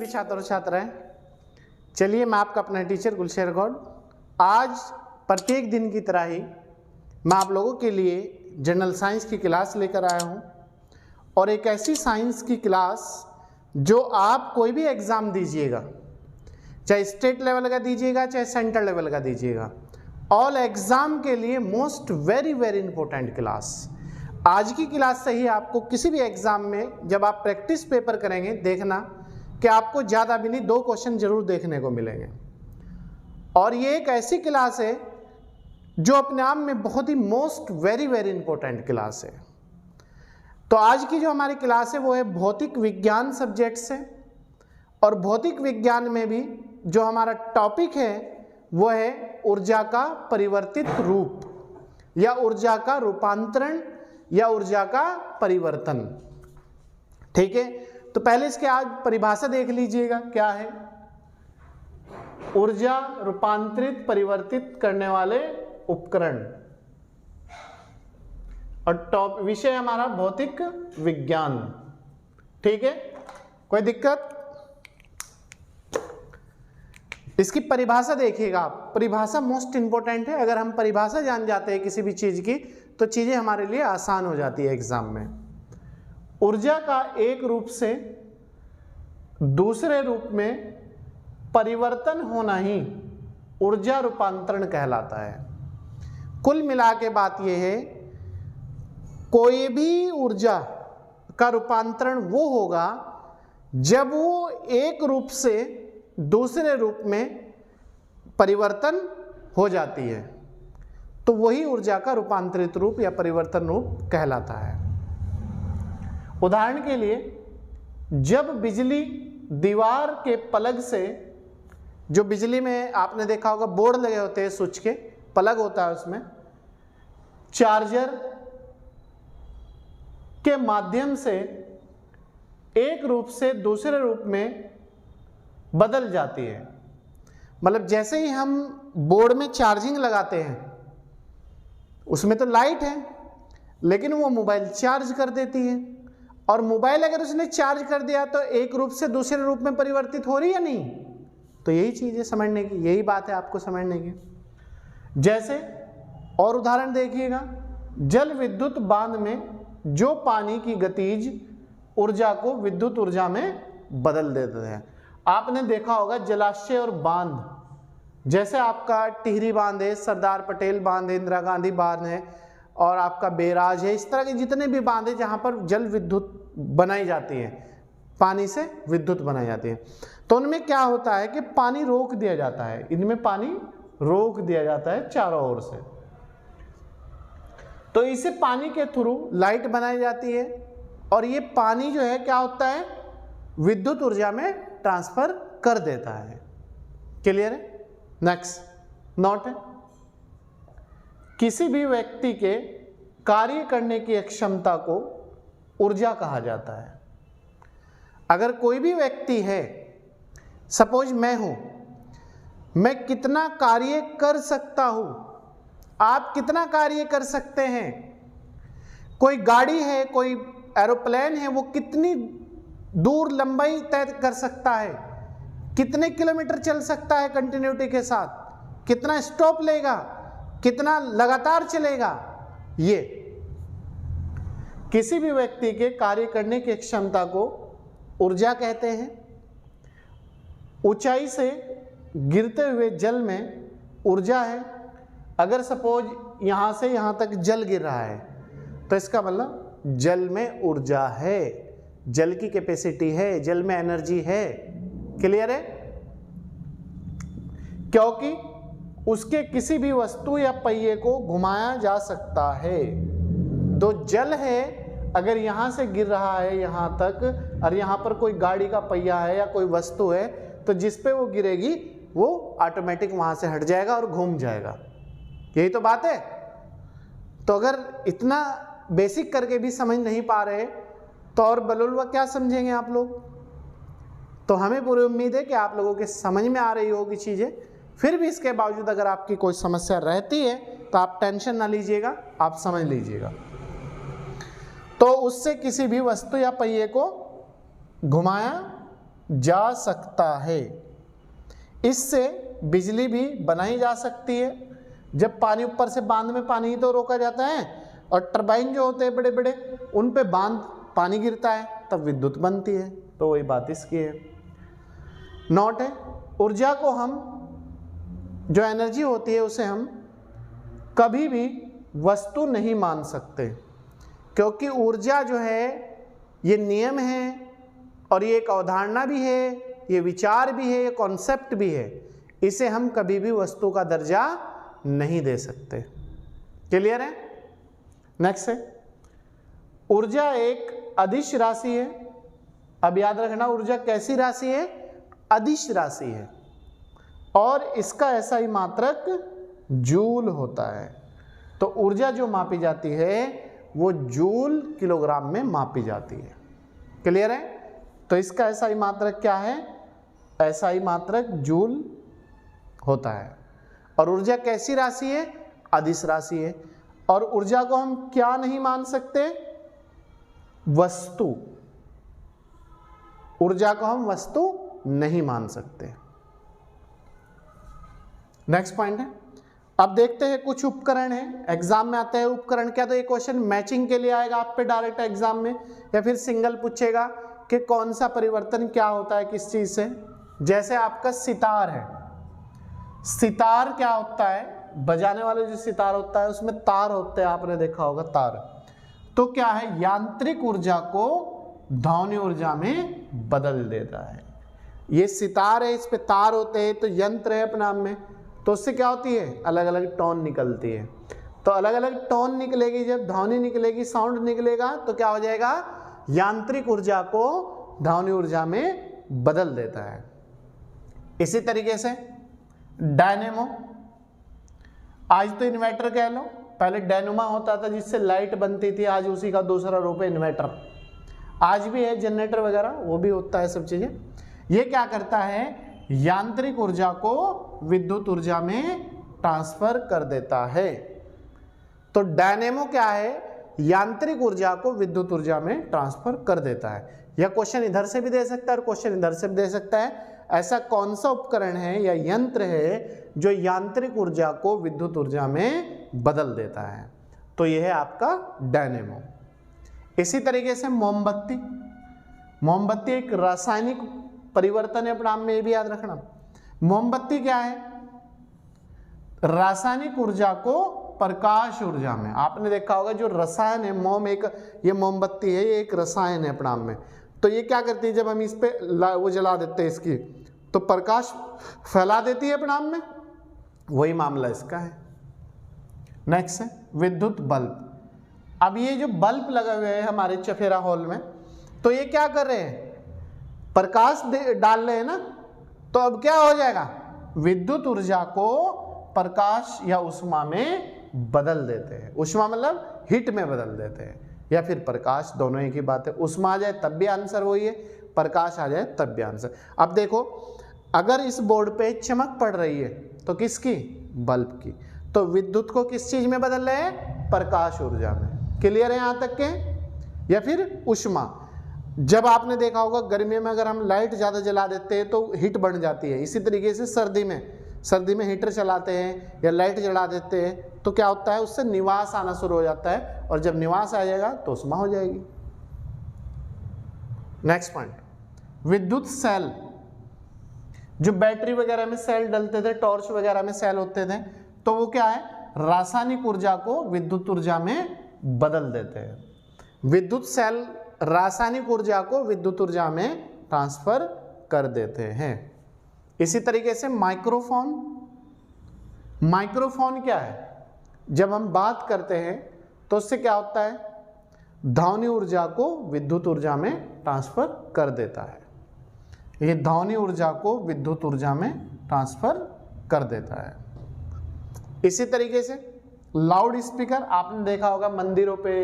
सभी छात्र और छात्राएं, चलिए मैं आपका अपना टीचर गुलशेर गौड़ आज प्रत्येक दिन की तरह ही मैं आप लोगों के लिए जनरल साइंस की क्लास लेकर आया हूं और एक ऐसी साइंस की क्लास जो आप कोई भी एग्ज़ाम दीजिएगा, चाहे स्टेट लेवल का दीजिएगा चाहे सेंट्रल लेवल का दीजिएगा, ऑल एग्ज़ाम के लिए मोस्ट वेरी इंपॉर्टेंट क्लास। आज की क्लास से ही आपको किसी भी एग्ज़ाम में जब आप प्रैक्टिस पेपर करेंगे देखना कि आपको ज़्यादा भी नहीं 2 क्वेश्चन जरूर देखने को मिलेंगे। और ये एक ऐसी क्लास है जो अपने आप में बहुत ही मोस्ट वेरी इंपॉर्टेंट क्लास है। तो आज की जो हमारी क्लास है वो है भौतिक विज्ञान सब्जेक्ट से, और भौतिक विज्ञान में भी जो हमारा टॉपिक है वो है ऊर्जा का परिवर्तित रूप या ऊर्जा का रूपांतरण या ऊर्जा का परिवर्तन। ठीक है, तो पहले इसके आज परिभाषा देख लीजिएगा क्या है। ऊर्जा रूपांतरित परिवर्तित करने वाले उपकरण, और विषय हमारा भौतिक विज्ञान। ठीक है, कोई दिक्कत? इसकी परिभाषा देखिएगा आप, परिभाषा मोस्ट इंपॉर्टेंट है। अगर हम परिभाषा जान जाते हैं किसी भी चीज की तो चीजें हमारे लिए आसान हो जाती है एग्जाम में। ऊर्जा का एक रूप से दूसरे रूप में परिवर्तन होना ही ऊर्जा रूपांतरण कहलाता है। कुल मिला के बात यह है, कोई भी ऊर्जा का रूपांतरण वो होगा जब वो एक रूप से दूसरे रूप में परिवर्तन हो जाती है, तो वही ऊर्जा का रूपांतरित रूप या परिवर्तन रूप कहलाता है। उदाहरण के लिए, जब बिजली दीवार के प्लग से, जो बिजली में आपने देखा होगा बोर्ड लगे होते हैं, स्विच के प्लग होता है, उसमें चार्जर के माध्यम से एक रूप से दूसरे रूप में बदल जाती है। मतलब जैसे ही हम बोर्ड में चार्जिंग लगाते हैं, उसमें तो लाइट है लेकिन वो मोबाइल चार्ज कर देती है, और मोबाइल अगर उसने चार्ज कर दिया तो एक रूप से दूसरे रूप में परिवर्तित हो रही है नहीं। तो यही चीज़ है समझने की, यही बात है आपको समझने की। जैसे और उदाहरण देखिएगा, जल विद्युत बांध में जो पानी की गतिज ऊर्जा को विद्युत ऊर्जा में बदल देते हैं। आपने देखा होगा जलाशय और बांध, जैसे आपका टिहरी बांध है, सरदार पटेल बांध है, इंदिरा गांधी बांध है, और आपका बैराज है, इस तरह के जितने भी बांध है जहाँ पर जल विद्युत बनाई जाती है, पानी से विद्युत बनाई जाती है, तो उनमें क्या होता है कि पानी रोक दिया जाता है, इनमें पानी रोक दिया जाता है चारों ओर से। तो इसे पानी के थ्रू लाइट बनाई जाती है, और ये पानी जो है क्या होता है, विद्युत ऊर्जा में ट्रांसफर कर देता है। क्लियर है? नेक्स्ट नोट है, किसी भी व्यक्ति के कार्य करने की क्षमता को ऊर्जा कहा जाता है। अगर कोई भी व्यक्ति है, सपोज मैं हूं, मैं कितना कार्य कर सकता हूं, आप कितना कार्य कर सकते हैं। कोई गाड़ी है, कोई एरोप्लेन है, वो कितनी दूर लंबाई तय कर सकता है, कितने किलोमीटर चल सकता है कंटिन्यूटी के साथ, कितना स्टॉप लेगा, कितना लगातार चलेगा। ये किसी भी व्यक्ति के कार्य करने की क्षमता को ऊर्जा कहते हैं। ऊंचाई से गिरते हुए जल में ऊर्जा है। अगर सपोज यहां से यहां तक जल गिर रहा है तो इसका मतलब जल में ऊर्जा है, जल की कैपेसिटी है, जल में एनर्जी है। क्लियर है? क्योंकि उसके किसी भी वस्तु या पहिए को घुमाया जा सकता है। तो जल है, अगर यहां से गिर रहा है यहां तक, और यहां पर कोई गाड़ी का पहिया है या कोई वस्तु है, तो जिस पे वो गिरेगी वो ऑटोमेटिक वहां से हट जाएगा और घूम जाएगा। यही तो बात है। तो अगर इतना बेसिक करके भी समझ नहीं पा रहे तो और बलुलवा क्या समझेंगे आप लोग। तो हमें पूरी उम्मीद है कि आप लोगों के समझ में आ रही होगी चीजें। फिर भी इसके बावजूद अगर आपकी कोई समस्या रहती है तो आप टेंशन ना लीजिएगा, आप समझ लीजिएगा। तो उससे किसी भी वस्तु या पहिए को घुमाया जा सकता है। इससे बिजली भी बनाई जा सकती है। जब पानी ऊपर से बांध में पानी ही तो रोका जाता है और टरबाइन जो होते हैं बड़े बड़े उन पे बांध पानी गिरता है तब विद्युत बनती है। तो वही बात इसकी है। नोट है, ऊर्जा को हम जो एनर्जी होती है उसे हम कभी भी वस्तु नहीं मान सकते, क्योंकि ऊर्जा जो है ये नियम है और ये एक अवधारणा भी है, ये विचार भी है, ये कॉन्सेप्ट भी है। इसे हम कभी भी वस्तु का दर्जा नहीं दे सकते। क्लियर है? नेक्स्ट है, ऊर्जा एक अदिश राशि है। अब याद रखना, ऊर्जा कैसी राशि है? अदिश राशि है और इसका SI मात्रक जूल होता है। तो ऊर्जा जो मापी जाती है वो जूल किलोग्राम में मापी जाती है। क्लियर है? तो इसका SI मात्रक क्या है? SI मात्रक जूल होता है। और ऊर्जा कैसी राशि है? अदिश राशि है। और ऊर्जा को हम क्या नहीं मान सकते? वस्तु। ऊर्जा को हम वस्तु नहीं मान सकते। नेक्स्ट पॉइंट है, अब देखते हैं कुछ उपकरण है, एग्जाम में आते हैं उपकरण क्या। तो ये क्वेश्चन मैचिंग के लिए आएगा आप पे डायरेक्ट एग्जाम में, या फिर सिंगल पूछेगा कि कौन सा परिवर्तन क्या होता है किस चीज से। जैसे आपका सितार है, सितार क्या होता है? बजाने वाले जो सितार होता है उसमें तार होते हैं, आपने देखा होगा तार। तो क्या है? यांत्रिक ऊर्जा को ध्वनि ऊर्जा में बदल देता है। ये सितार है, इस पे तार होते हैं, तो यंत्र है अपने आप में। तो उससे क्या होती है? अलग अलग टोन निकलती है। तो अलग अलग टोन निकलेगी, जब ध्वनि निकलेगी, साउंड निकलेगा, तो क्या हो जाएगा? यांत्रिक ऊर्जा को ध्वनि ऊर्जा में बदल देता है। इसी तरीके से डायनेमो, आज तो इन्वर्टर कह लो, पहले डायनेमा होता था जिससे लाइट बनती थी, आज उसी का दूसरा रूप है इन्वर्टर। आज भी है जनरेटर वगैरह, वो भी होता है सब चीजें। ये क्या करता है? यांत्रिक ऊर्जा को विद्युत ऊर्जा में ट्रांसफर कर देता है। तो डायनेमो क्या है? यांत्रिक ऊर्जा को विद्युत ऊर्जा में ट्रांसफर कर देता है। यह क्वेश्चन इधर से भी दे सकता है और क्वेश्चन इधर से भी दे सकता है। ऐसा कौन सा उपकरण है या यंत्र है जो यांत्रिक ऊर्जा को विद्युत ऊर्जा में बदल देता है? तो यह है आपका डायनेमो। इसी तरीके से मोमबत्ती, मोमबत्ती एक रासायनिक परिवर्तन है अपने आप में, ये भी याद रखना। मोमबत्ती क्या है? रासायनिक ऊर्जा को प्रकाश ऊर्जा में, आपने देखा होगा जो रसायन है, मोम एक, ये मोमबत्ती है, ये एक रसायन है अपने आप में। तो ये क्या करती है? जब हम इस पे वो जला देते हैं इसकी, तो प्रकाश फैला देती है अपने आप में, वही मामला इसका है। नेक्स्ट है विद्युत बल्ब। अब ये जो बल्ब लगे हुए हैं हमारे चफेरा हॉल में, तो ये क्या कर रहे हैं? प्रकाश डाल रहे हैं ना। तो अब क्या हो जाएगा? विद्युत ऊर्जा को प्रकाश या उष्मा में बदल देते हैं। उष्मा मतलब हीट में बदल देते हैं, या फिर प्रकाश, दोनों एक ही बात है। उष्मा आ जाए तब भी आंसर वही है, प्रकाश आ जाए तब भी आंसर। अब देखो, अगर इस बोर्ड पे चमक पड़ रही है तो किसकी? बल्ब की। तो विद्युत को किस चीज में बदल रहे हैं? प्रकाश ऊर्जा में। क्लियर है यहां तक के? या फिर उष्मा, जब आपने देखा होगा गर्मी में अगर हम लाइट ज़्यादा जला देते हैं तो हीट बढ़ जाती है। इसी तरीके से सर्दी में हीटर चलाते हैं या लाइट जला देते हैं तो क्या होता है? उससे निवास आना शुरू हो जाता है, और जब निवास आ जाएगा तो उष्मा हो जाएगी। नेक्स्ट पॉइंट, विद्युत सेल। जो बैटरी वगैरह में सेल डलते थे, टॉर्च वगैरह में सेल होते थे, तो वो क्या है? रासायनिक ऊर्जा को विद्युत ऊर्जा में बदल देते हैं। विद्युत सेल रासायनिक ऊर्जा को विद्युत ऊर्जा में ट्रांसफर कर देते हैं। इसी तरीके से माइक्रोफोन। माइक्रोफोन क्या है? जब हम बात करते हैं तो उससे क्या होता है? ध्वनि ऊर्जा को विद्युत ऊर्जा में ट्रांसफर कर देता है। ये ध्वनि ऊर्जा को विद्युत ऊर्जा में ट्रांसफर कर देता है। इसी तरीके से लाउड स्पीकर, आपने देखा होगा मंदिरों पे,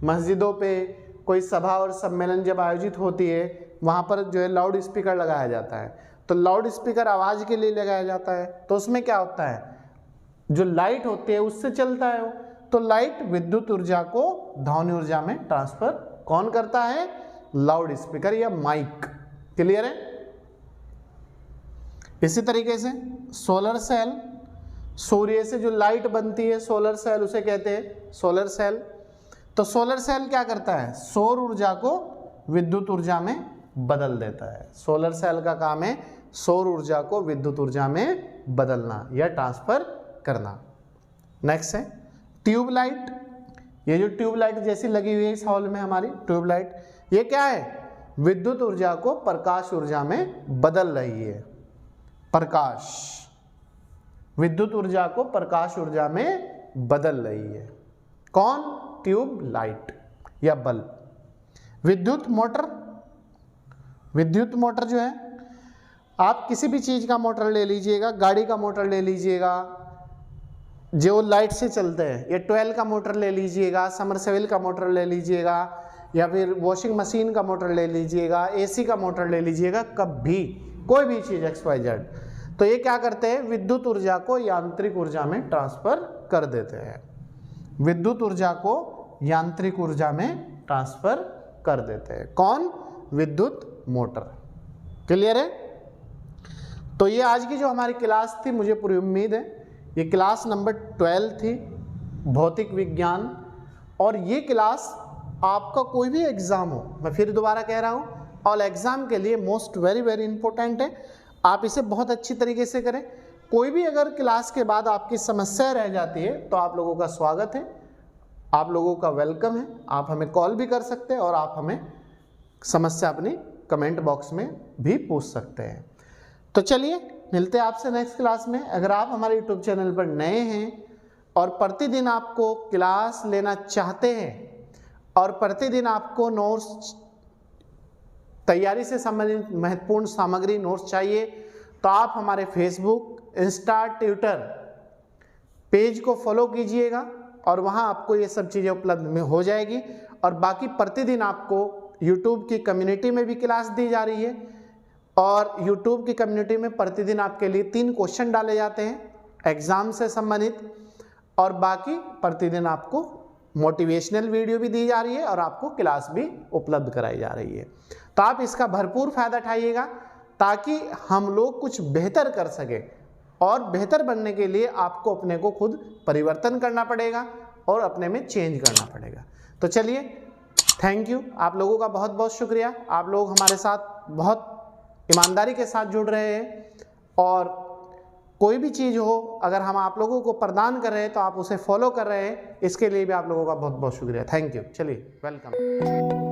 मस्जिदों पे कोई सभा और सम्मेलन जब आयोजित होती है, वहाँ पर जो है लाउड स्पीकर लगाया जाता है। तो लाउड स्पीकर आवाज़ के लिए लगाया जाता है। तो उसमें क्या होता है? जो लाइट होती है उससे चलता है वो। तो लाइट विद्युत ऊर्जा को ध्वनि ऊर्जा में ट्रांसफर कौन करता है? लाउड स्पीकर या माइक। क्लियर है? इसी तरीके से सोलर सेल, सूर्य से जो लाइट बनती है सोलर सेल उसे कहते हैं सोलर सेल। तो सोलर सेल क्या करता है, सौर ऊर्जा को विद्युत ऊर्जा में बदल देता है। सोलर सेल का काम है सौर ऊर्जा को विद्युत ऊर्जा में बदलना या ट्रांसफर करना। नेक्स्ट है ट्यूबलाइट। ये जो ट्यूबलाइट जैसी लगी हुई है इस हॉल में हमारी ट्यूबलाइट, ये क्या है, विद्युत ऊर्जा को प्रकाश ऊर्जा में बदल रही है। प्रकाश, विद्युत ऊर्जा को प्रकाश ऊर्जा में बदल रही है। कौन, ट्यूबलाइट या बल्ब। विद्युत मोटर, विद्युत मोटर जो है, आप किसी भी चीज का मोटर ले लीजिएगा, गाड़ी का मोटर ले लीजिएगा जो लाइट से चलते हैं, या 12 का मोटर ले लीजिएगा, समरसेबल का मोटर ले लीजिएगा, या फिर वॉशिंग मशीन का मोटर ले लीजिएगा, एसी का मोटर ले लीजिएगा, कभी कोई भी चीज़ XYZ, तो ये क्या करते हैं, विद्युत ऊर्जा को यांत्रिक ऊर्जा में ट्रांसफर कर देते हैं। विद्युत ऊर्जा को यांत्रिक ऊर्जा में ट्रांसफर कर देते हैं। कौन, विद्युत मोटर। क्लियर है। तो ये आज की जो हमारी क्लास थी, मुझे पूरी उम्मीद है ये क्लास नंबर 12 थी, भौतिक विज्ञान। और ये क्लास आपका कोई भी एग्ज़ाम हो, मैं फिर दोबारा कह रहा हूँ, ऑल एग्ज़ाम के लिए मोस्ट वेरी इंपॉर्टेंट है। आप इसे बहुत अच्छी तरीके से करें। कोई भी अगर क्लास के बाद आपकी समस्या रह जाती है तो आप लोगों का स्वागत है, आप लोगों का वेलकम है। आप हमें कॉल भी कर सकते हैं और आप हमें समस्या अपनी कमेंट बॉक्स में भी पूछ सकते हैं। तो चलिए मिलते हैं आपसे नेक्स्ट क्लास में। अगर आप हमारे यूट्यूब चैनल पर नए हैं और प्रतिदिन आपको क्लास लेना चाहते हैं और प्रतिदिन आपको नोट्स, तैयारी से संबंधित महत्वपूर्ण सामग्री नोट्स चाहिए, तो आप हमारे फेसबुक, इंस्टा, ट्विटर पेज को फॉलो कीजिएगा और वहाँ आपको ये सब चीज़ें उपलब्ध में हो जाएगी। और बाकी प्रतिदिन आपको यूट्यूब की कम्युनिटी में भी क्लास दी जा रही है और यूट्यूब की कम्युनिटी में प्रतिदिन आपके लिए 3 क्वेश्चन डाले जाते हैं एग्ज़ाम से संबंधित, और बाकी प्रतिदिन आपको मोटिवेशनल वीडियो भी दी जा रही है और आपको क्लास भी उपलब्ध कराई जा रही है। तो आप इसका भरपूर फायदा उठाइएगा ताकि हम लोग कुछ बेहतर कर सकें, और बेहतर बनने के लिए आपको अपने को खुद परिवर्तन करना पड़ेगा और अपने में चेंज करना पड़ेगा। तो चलिए, थैंक यू, आप लोगों का बहुत बहुत शुक्रिया। आप लोग हमारे साथ बहुत ईमानदारी के साथ जुड़ रहे हैं, और कोई भी चीज़ हो अगर हम आप लोगों को प्रदान कर रहे हैं तो आप उसे फॉलो कर रहे हैं, इसके लिए भी आप लोगों का बहुत बहुत शुक्रिया। Thank you. चलिए, वेलकम।